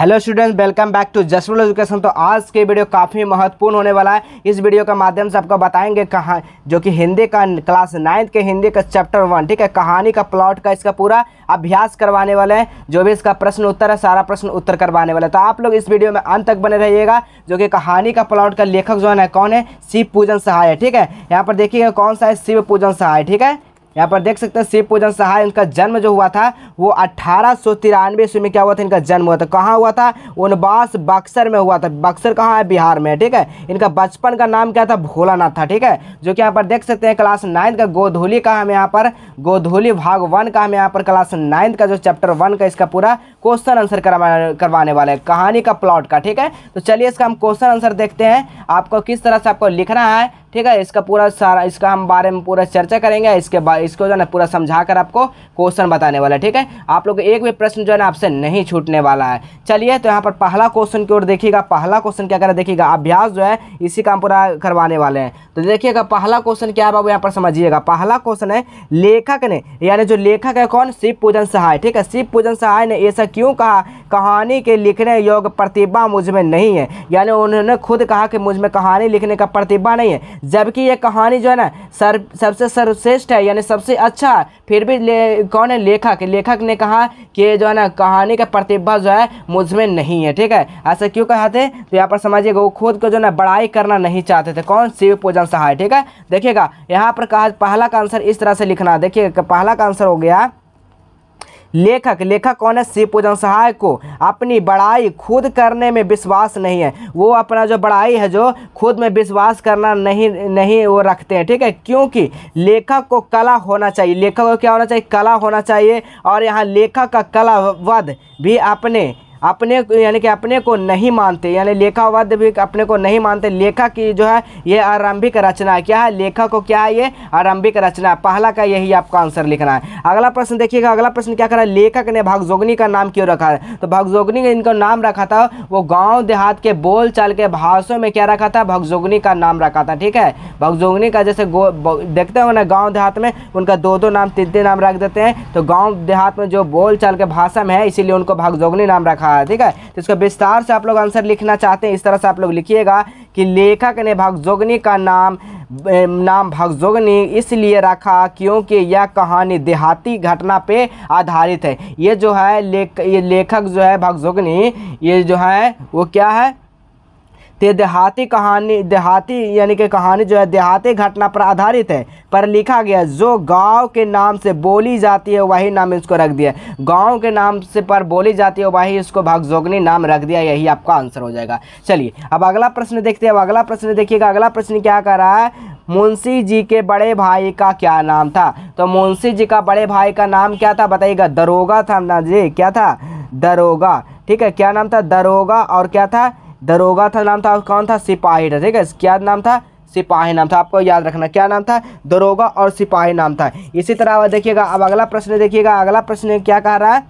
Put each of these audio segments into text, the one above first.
Hello students, welcome back to Just Rural Education. तो आज के वीडियो काफ़ी महत्वपूर्ण होने वाला है। इस वीडियो के माध्यम से आपको बताएंगे कहाँ जो कि हिंदी का क्लास 9 के हिंदी का चैप्टर 1, ठीक है, कहानी का प्लॉट का इसका पूरा अभ्यास करवाने वाले हैं। जो भी इसका प्रश्न उत्तर है, सारा प्रश्न उत्तर करवाने वाला है। तो आप लोग इस वीडियो में अंत तक बने रहिएगा। जो कि कहानी का प्लॉट का लेखक जो है कौन है, शिव पूजन सहाय है, ठीक है। यहाँ पर देखिएगा कौन सा है, शिव पूजन सहाय, ठीक है। यहाँ पर देख सकते हैं शिव पूजन सहाय, इनका जन्म जो हुआ था वो 1893 ईस्वी में क्या हुआ था, इनका जन्म हुआ था। कहाँ हुआ था, उनबास बक्सर में हुआ था। बक्सर कहाँ है, बिहार में, ठीक है। इनका बचपन का नाम क्या था, भोलानाथ था, ठीक है। जो कि यहाँ पर देख सकते हैं क्लास 9 का गोधूली का हम यहाँ पर गोधूली भाग 1 का हम यहाँ पर क्लास 9 का जो चैप्टर 1 का इसका पूरा क्वेश्चन आंसर करवाने वाले हैं, कहानी का प्लॉट का, ठीक है। तो चलिए इसका हम क्वेश्चन आंसर देखते हैं, आपको किस तरह से आपको लिखना है, ठीक है। इसका पूरा सारा इसका हम बारे में पूरा चर्चा करेंगे। इसके बाद इसको जो है ना पूरा समझा कर आपको क्वेश्चन बताने वाला है, ठीक है। आप लोग एक भी प्रश्न जो है ना आपसे नहीं छूटने वाला है। चलिए तो यहाँ पर पहला क्वेश्चन की ओर देखिएगा। पहला क्वेश्चन क्या करें, देखिएगा अभ्यास जो है इसी का हम पूरा करवाने वाले हैं। तो देखिएगा पहला क्वेश्चन क्या है बाबू, यहाँ पर समझिएगा। पहला क्वेश्चन है, लेखक ने यानी जो लेखक है कौन, शिव पूजन सहाय, ठीक है। शिव पूजन सहाय ने ऐसा क्यों कहा, कहानी के लिखने योग्य प्रतिभा मुझ में नहीं है। यानी उन्होंने खुद कहा कि मुझ में कहानी लिखने का प्रतिभा नहीं है, जबकि ये कहानी जो है ना सबसे सर्वश्रेष्ठ है, यानी सबसे अच्छा। फिर भी कौन है, लेखक। लेखक ने कहा कि जो है ना कहानी का प्रतिभा जो है मुझ में नहीं है, ठीक है। ऐसा क्यों कहा थे, तो यहाँ पर समझिएगा वो खुद को जो है ना बड़ाई करना नहीं चाहते थे, कौन, शिव पूजन सहाय, ठीक है। देखिएगा यहाँ पर कहा पहला का आंसर इस तरह से लिखना। देखिएगा पहला का आंसर हो गया लेखक। लेखक कौन है, शिव पूजन सहाय को अपनी बड़ाई खुद करने में विश्वास नहीं है। वो अपना जो बड़ाई है जो खुद में विश्वास करना नहीं वो रखते हैं, ठीक है। क्योंकि लेखक को कला होना चाहिए, लेखक को क्या होना चाहिए, कला होना चाहिए। और यहाँ लेखक का कलावध भी अपने यानी कि अपने को नहीं मानते, यानी लेखावध भी अपने को नहीं मानते। लेखक की जो है ये आरंभिक रचना है, क्या है, लेखक को क्या है, ये आरंभिक रचना है। पहला का यही आपका आंसर लिखना है। अगला प्रश्न देखिएगा। अगला प्रश्न क्या करा, लेखक ने भगजोगनी का नाम क्यों रखा है। तो भगजोगनी का इनको नाम रखा था, वो गाँव देहात के बोल चाल के भाषाओं में क्या रखा था, भगजोगनी का नाम रखा था, ठीक है। भगजोगनी का जैसे देखते हो ना गाँव देहात में उनका दो नाम 3 नाम रख देते हैं। तो गाँव देहात में जो बोल चाल के भाषा में है इसीलिए उनको भगजोगनी नाम रखा, ठीक है। तो इसका विस्तार से आप लोग आंसर लिखना चाहते हैं, इस तरह से आप लोग लिखिएगा कि लेखक ने भगजोगनी का नाम भगजोगनी इसलिए रखा क्योंकि यह कहानी देहाती घटना पे आधारित है। ये जो है ये लेखक जो है भगजोगनी, ये जो है वो क्या है, देहाती कहानी, देहाती यानी कि कहानी जो है देहाती घटना पर आधारित है, पर लिखा गया जो गांव के नाम से बोली जाती है वही नाम इसको रख दिया। गांव के नाम से पर बोली जाती है वही इसको भगजोगनी नाम रख दिया, यही आपका आंसर हो जाएगा। चलिए अब अगला प्रश्न देखते हैं। अब अगला प्रश्न देखिएगा। अगला प्रश्न क्या कर रहा है, मुंशी जी के बड़े भाई का क्या नाम था। तो मुंशी जी का बड़े भाई का नाम क्या था, बताइएगा, दरोगा था ना जी, क्या था, दरोगा, ठीक है। क्या नाम था, दरोगा, और क्या था, दरोगा था नाम था, और कौन था, सिपाही था, ठीक है। क्या नाम था, सिपाही नाम था, आपको याद रखना क्या नाम था, दरोगा और सिपाही नाम था। इसी तरह देखिएगा। अब अगला प्रश्न देखिएगा। अगला प्रश्न क्या कह रहा है,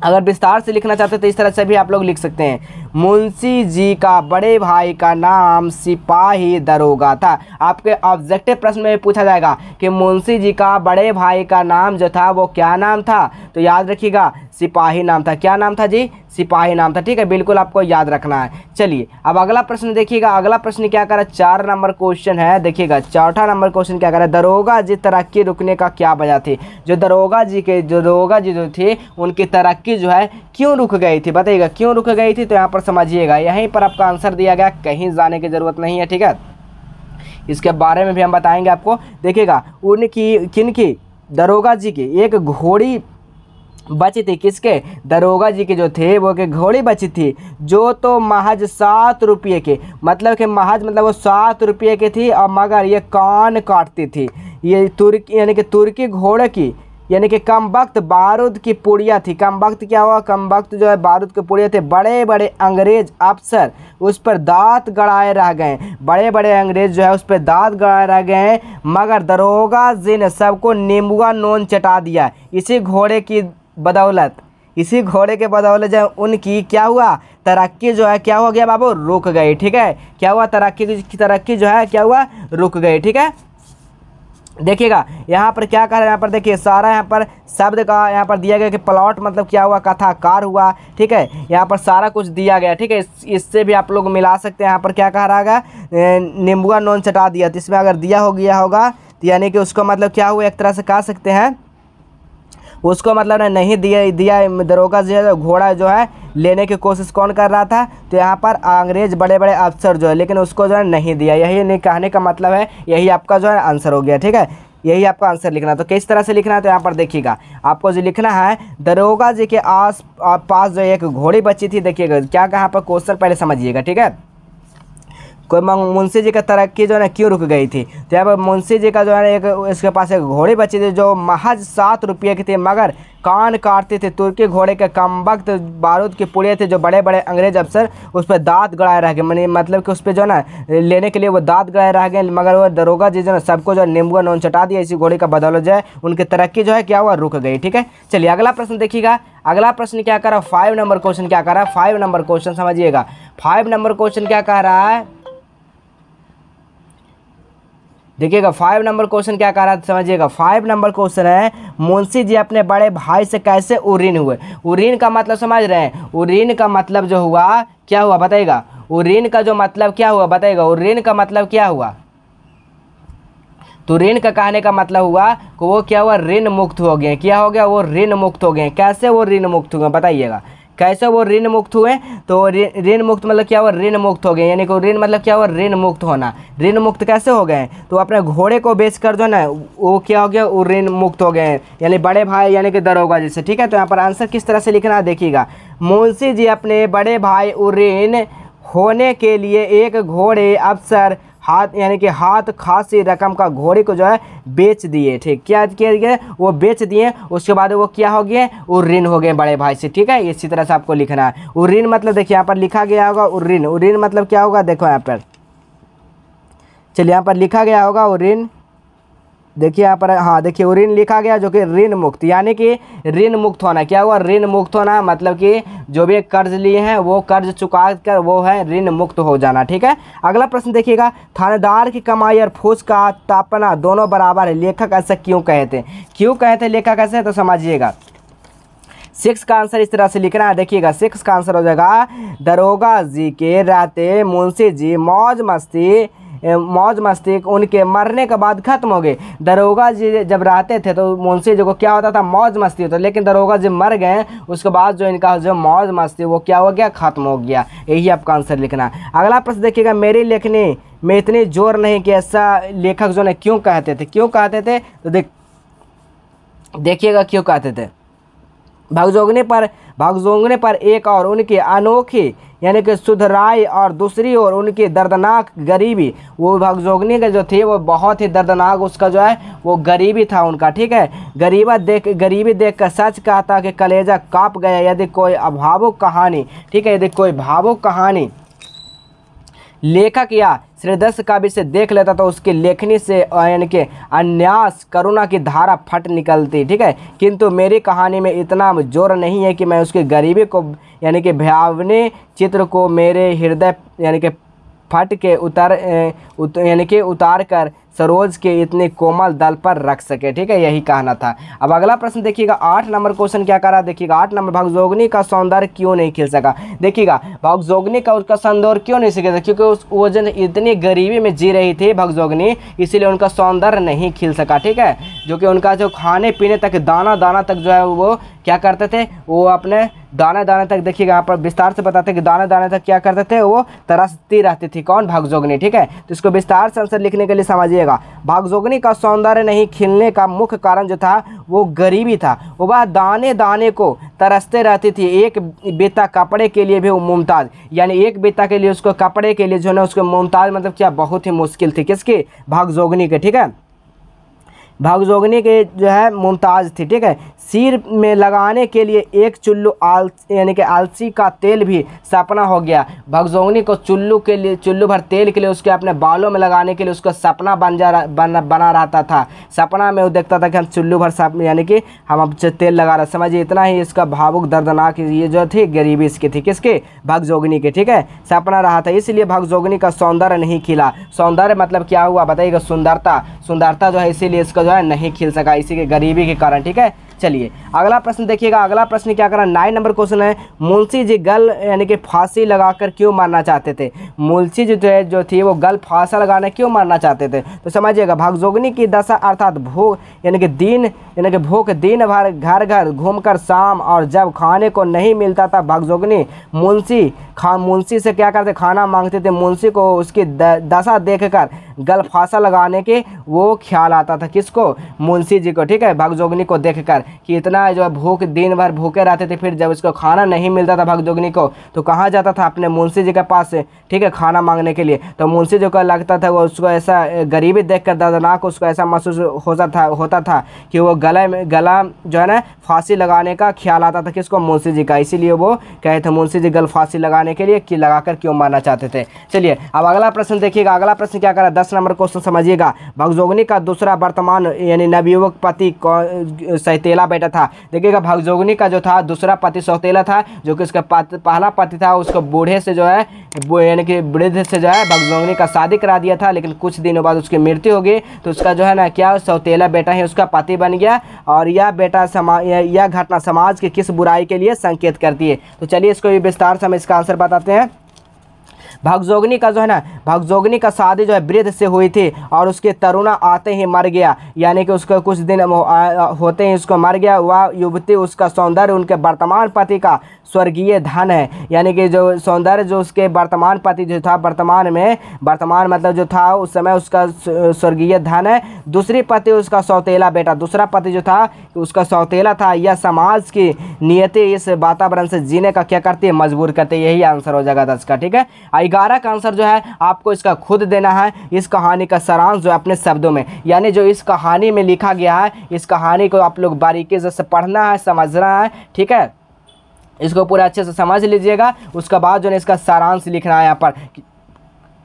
अगर विस्तार से लिखना चाहते हैं तो इस तरह से भी आप लोग लिख सकते हैं, मुंशी जी का बड़े भाई का नाम सिपाही दरोगा था। आपके ऑब्जेक्टिव प्रश्न में पूछा जाएगा कि मुंशी जी का बड़े भाई का नाम जो था वो क्या नाम था, तो याद रखिएगा सिपाही नाम था। क्या नाम था जी, सिपाही नाम था, ठीक है, बिल्कुल आपको याद रखना है। चलिए अब अगला प्रश्न देखिएगा। अगला प्रश्न क्या करा, 4 नंबर क्वेश्चन है, देखिएगा। चौथा नंबर क्वेश्चन क्या करा, दरोगा जी तरक्की रुकने का क्या वजह थी। जो दरोगा जी जो थे उनकी तरक्की जो है क्यों रुक गई थी, बताइएगा क्यों रुक गई थी। तो यहाँ पर समझिएगा, यहीं पर आपका आंसर दिया गया, कहीं जाने की ज़रूरत नहीं है, ठीक है। इसके बारे में भी हम बताएंगे आपको। देखिएगा किनकी, दरोगा जी की एक घोड़ी बची थी, किसके, दरोगा जी के जो थे वो के घोड़ी बची थी, जो तो महज 7 रुपये के, मतलब कि महज मतलब वो 7 रुपये की थी, और मगर ये कान काटती थी। ये तुर्की यानी कि तुर्की घोड़े की, यानी कि कम वक्त बारूद की पुड़िया थी। कम वक्त क्या हुआ, कम वक्त जो है बारूद की पुड़िया थे। बड़े बड़े अंग्रेज अफसर उस पर दांत गड़ाए रह गए, बड़े बड़े अंग्रेज जो है उस पर दांत गड़ाए रह गए, मगर दरोगा जी ने सबको नींबुआ नोन चटा दिया। इसी घोड़े के बदौलत जो है उनकी क्या हुआ, तरक्की जो है क्या हो गया बाबू, रुक गई, ठीक है। क्या हुआ, तरक्की जो है क्या हुआ, रुक गई, ठीक है। देखिएगा यहाँ पर क्या कर रहे हैं, यहाँ पर देखिए सारा यहाँ पर शब्द का यहाँ पर दिया गया कि प्लॉट मतलब क्या हुआ, कथाकार हुआ। ठीक है, यहाँ पर सारा कुछ दिया गया। ठीक है, इससे भी आप लोग मिला सकते हैं। यहाँ पर क्या कह रहा है, नींबुआ नून चटा दिया, तो इसमें अगर दिया हो गया होगा तो यानी कि उसको मतलब क्या हुआ, एक तरह से कह सकते हैं उसको मतलब नहीं दिया। दरोगा जो घोड़ा जो है लेने की कोशिश कौन कर रहा था, तो यहाँ पर अंग्रेज बड़े बड़े अफसर जो है, लेकिन उसको जो है नहीं दिया। यही नहीं कहने का मतलब है, यही आपका जो है आंसर हो गया। ठीक है, यही आपका आंसर लिखना। तो किस तरह से लिखना है, तो यहाँ पर देखिएगा आपको जो लिखना है, दरोगा जी के आस पास जो एक घोड़ी बची थी। देखिएगा क्या कहाँ पर क्वेश्चन पहले समझिएगा। ठीक है, कोई मुंशी जी का तरक्की जो है ना क्यों रुक गई थी, तो यहाँ पर मुंशी जी का जो है एक इसके पास एक घोड़ी बची थी जो महज 7 रुपये की थी, मगर कान काटते थे। तुर्की घोड़े के कमबख्त बारूद की पुड़िया थे जो बड़े बड़े अंग्रेज अफसर उस पर दांत गड़ाए रह गए। मतलब कि उस पर जो है ना लेने के लिए वो दांत गड़ाए रह गए, मगर वो दरोगा जी जो है सबको जो नींबू नून चटा दिया। इसी घोड़ी का बदौलत जो है उनकी तरक्की जो है क्या हुआ, रुक गई। ठीक है, चलिए अगला प्रश्न देखिएगा। अगला प्रश्न क्या कर रहा है, 5 नंबर क्वेश्चन क्या कर रहा है, 5 नंबर क्वेश्चन समझिएगा। 5 नंबर क्वेश्चन क्या कह रहा है, देखिएगा 5 नंबर क्वेश्चन क्या कह रहा है समझिएगा। 5 नंबर क्वेश्चन है, मुंशी जी अपने बड़े भाई से कैसे उरीन हुए। उरीन का मतलब समझ रहे हैं, उरीन का मतलब जो हुआ क्या हुआ बताइएगा, उरीन का जो मतलब क्या हुआ बताइएगा, उरीन का मतलब क्या हुआ। तो ऋण का कहने का मतलब हुआ कि वो क्या हुआ, ऋण मुक्त हो गए। क्या हो गया, वो ऋण मुक्त हो गए। कैसे वो ऋण मुक्त हुए बताइएगा, कैसे वो ऋण मुक्त हुए, तो ऋण मुक्त मतलब क्या हुआ, ऋण मुक्त हो गए। यानी कि ऋण मतलब क्या हुआ, ऋण मुक्त होना। ऋण मुक्त कैसे हो गए, तो अपने घोड़े को बेचकर जो है ना वो क्या हो गया, वो ऋण मुक्त हो गए, यानी बड़े भाई यानी कि दरोगा जी से। ठीक है, तो यहाँ पर आंसर किस तरह से लिखना है देखिएगा। मुंशी जी अपने बड़े भाई उरीन होने के लिए एक घोड़े अफसर हाथ यानी कि हाथ खासी रकम का घोड़े को जो है बेच दिए। ठीक, क्या किया, वो बेच दिए। उसके बाद वो क्या हो गए, उरीन हो गए बड़े भाई से। ठीक है, इसी तरह से आपको लिखना है। उरीन मतलब देखिए यहाँ पर लिखा गया होगा उरीन, उरीन मतलब क्या होगा देखो यहाँ पर, चलिए यहाँ पर लिखा गया होगा उरीन। देखिए यहाँ पर, हाँ देखिए ऋण लिखा गया जो कि ऋण मुक्त, यानी कि ऋण मुक्त होना। क्या हुआ, ऋण मुक्त होना मतलब कि जो भी कर्ज लिए हैं वो कर्ज चुका कर वो है ऋण मुक्त हो जाना। ठीक है, अगला प्रश्न देखिएगा। थानेदार की कमाई और फूस का तापना दोनों बराबर है, लेखक ऐसा क्यों कहते, क्यों कहते लेखक ऐसे, तो समझिएगा 6 का आंसर इस तरह से लिखना है। देखिएगा 6 का आंसर हो जाएगा, दरोगा जी के रहते मुंशी जी मौज मस्ती उनके मरने के बाद खत्म हो गए। दरोगा जी जब रहते थे तो मुंशी जी को क्या होता था, मौज मस्ती होता, लेकिन दरोगा जी मर गए उसके बाद जो इनका जो मौज मस्ती वो क्या हो गया, खत्म हो गया। यही आपका आंसर लिखना। अगला प्रश्न देखिएगा, मेरी लेखनी में इतनी जोर नहीं कि ऐसा लेखक जो ने क्यों कहते थे, क्यों कहते थे, तो देखिएगा क्यों कहते थे। भगजोगने पर एक और उनकी अनोखी यानी कि सुधराई और दूसरी ओर उनकी दर्दनाक गरीबी। वो भगजोगनी के जो थे वो बहुत ही दर्दनाक उसका जो है वो गरीबी था उनका। ठीक है, गरीबी देख कर सच कहता कि कलेजा काँप गया। यदि कोई भावुक कहानी, ठीक है, यदि कोई भावुक कहानी लेखक या श्रीदस कवि से देख लेता तो उसकी लेखनी से यानी कि अन्यास करुणा की धारा फट निकलती। ठीक है, किंतु मेरी कहानी में इतना जोर नहीं है कि मैं उसकी गरीबी को यानी कि भयावनी चित्र को मेरे हृदय यानी कि फट के उतार कर सरोज के इतने कोमल दल पर रख सके। ठीक है, यही कहना था। अब अगला प्रश्न देखिएगा 8 नंबर क्वेश्चन क्या कर रहा है देखिएगा। 8 नंबर, भगजोगनी का सौंदर्य क्यों नहीं खिल सका। देखिएगा भगजोगनी का उसका सौंदर्य क्यों नहीं सीखा, क्योंकि वो जन इतनी गरीबी में जी रही थी भगजोगनी, इसीलिए उनका सौंदर्य नहीं खिल सका। ठीक है, जो कि उनका जो खाने पीने तक दाना दाना तक जो है वो क्या करते थे, वो अपने दाने दाने तक, देखिएगा यहाँ पर विस्तार से बताते हैं कि दाने दाने तक क्या करते थे, वो तरसती रहती थी। कौन, भगजोगनी। ठीक है, तो इसको विस्तार से आंसर लिखने के लिए समझिएगा। भगजोगनी का सौंदर्य नहीं खिलने का मुख्य कारण जो था वो गरीबी था। वह दाने दाने को तरसते रहती थी। एक बेता कपड़े के लिए भी मुमताज, यानी एक बेता के लिए उसको कपड़े के लिए जो है ना उसको मुमताज मतलब क्या बहुत ही मुश्किल थी, किसकी, भगजोगनी के। ठीक है, भगजोगनी के जो है मुमताज़ थी, ठीक है। सिर में लगाने के लिए एक चुल्लू यानी कि अलसी का तेल भी सपना हो गया। भगजोगनी को चुल्लू भर तेल के लिए उसके अपने बालों में लगाने के लिए उसका सपना बना रहता था। सपना में वो देखता था कि हम चुल्लू भर यानी कि हम अब तेल लगा रहे। समझिए इतना ही इसका भावुक दर्दनाक ये जो थी गरीबी इसकी थी, किसके? भगजोगनी के, ठीक है। सपना रहा था, इसलिए भगजोगनी का सौंदर्य नहीं खिला। सौंदर्य मतलब क्या हुआ बताइएगा? सुंदरता जो है इसीलिए इसका जो है नहीं खिल सका, इसी के गरीबी के कारण, ठीक है। चलिए अगला प्रश्न देखिएगा। अगला प्रश्न क्या करा? 9 नंबर क्वेश्चन है, मुंशी जी गल यानी कि फांसी लगाकर क्यों मारना चाहते थे? मुंशी जी जो थी वो गल फांसा लगाने क्यों मारना चाहते थे? तो समझिएगा, भगजोगनी की दशा अर्थात भूख यानी कि भूख दिन भर घर घर घूमकर शाम और जब खाने को नहीं मिलता था भगजोगनी मुंशी से क्या करते? खाना मांगते थे। मुंशी को उसकी दशा देखकर गलफासा लगाने के वो ख्याल आता था। किसको? मुंशी जी को, ठीक है। भगजोगनी को देखकर कि इतना जो है भूख दिन भर भूखे रहते थे, फिर जब उसको खाना नहीं मिलता था भगजोगनी को तो कहाँ जाता था? अपने मुंशी जी के पास से, ठीक है, खाना मांगने के लिए। तो मुंशी जी को लगता था, वो उसको ऐसा गरीबी देखकर दर्दनाक उसको ऐसा महसूस होता था कि वो गला जो है ना फांसी लगाने का ख्याल आता था। किसको? मुंशी जी का। इसीलिए वो कहे थे मुंशी जी गल फांसी लगाने के लिए कि लगाकर क्यों मारना चाहते थे। चलिए अब अगला प्रश्न देखिएगा। अगला प्रश्न क्या करा? 10 नंबर क्वेश्चन समझिएगा। भगजोगनी का दूसरा वर्तमान यानी नवयुवक पति सौतेला बेटा था। देखिएगा, भगजोगनी का जो था दूसरा पति सौतेला था, जो कि उसका पहला पति था उसको बूढ़े से जो है यानी कि वृद्ध से जो है भगजोगनी का शादी करा दिया था। लेकिन कुछ दिनों बाद उसकी मृत्यु हो गई तो उसका जो है ना क्या सौतेला बेटा ही उसका पति बन गया। और यह बेटा यह घटना समाज की किस बुराई के लिए संकेत करती है? तो चलिए इसको भी विस्तार से हम इसका आंसर बताते हैं। भगजोगनी का जो है ना भगजोगनी का शादी जो है वृद्ध से हुई थी और उसके तरुणा आते ही मर गया, यानी कि उसका कुछ दिन होते ही उसको मर गया। वह युवती उसका सौंदर्य उनके वर्तमान पति का स्वर्गीय धन है, यानी कि जो सौंदर्य जो उसके वर्तमान पति जो था वर्तमान मतलब जो था उस समय उसका स्वर्गीय धन है। दूसरी पति उसका सौतेला बेटा, दूसरा पति जो था उसका सौतेला था। यह समाज की नियति इस वातावरण से जीने का क्या करती है? मजबूर करती है। यही आंसर हो जाएगा 10 का, ठीक है। 11 का आंसर जो है आपको इसका खुद देना है। इस कहानी का सारांश जो है अपने शब्दों में, यानी जो इस कहानी में लिखा गया है इस कहानी को आप लोग बारीकी से पढ़ना है, समझना है, ठीक है। इसको पूरा अच्छे से समझ लीजिएगा। उसके बाद जो है इसका सारांश लिखना है यहाँ पर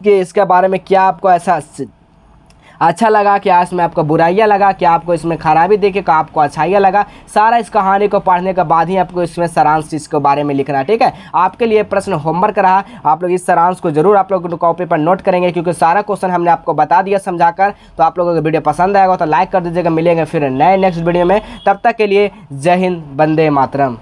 कि इसके बारे में क्या आपको ऐसा अच्छा लगा, क्या इसमें आपको बुराइयाँ लगा, क्या आपको इसमें खराबी देखे, क्या आपको अच्छाइयाँ लगा। सारा इस कहानी को पढ़ने के बाद ही आपको इसमें सारांश इसके बारे में लिखना है, ठीक है। आपके लिए प्रश्न होमवर्क रहा, आप लोग इस सारांश को जरूर आप लोग कॉपी पर नोट करेंगे क्योंकि सारा क्वेश्चन हमने आपको बता दिया समझाकर। तो आप लोगों को वीडियो पसंद आएगा तो लाइक कर दीजिएगा। मिलेंगे फिर नेक्स्ट वीडियो में, तब तक के लिए जय हिंद, वंदे मातरम।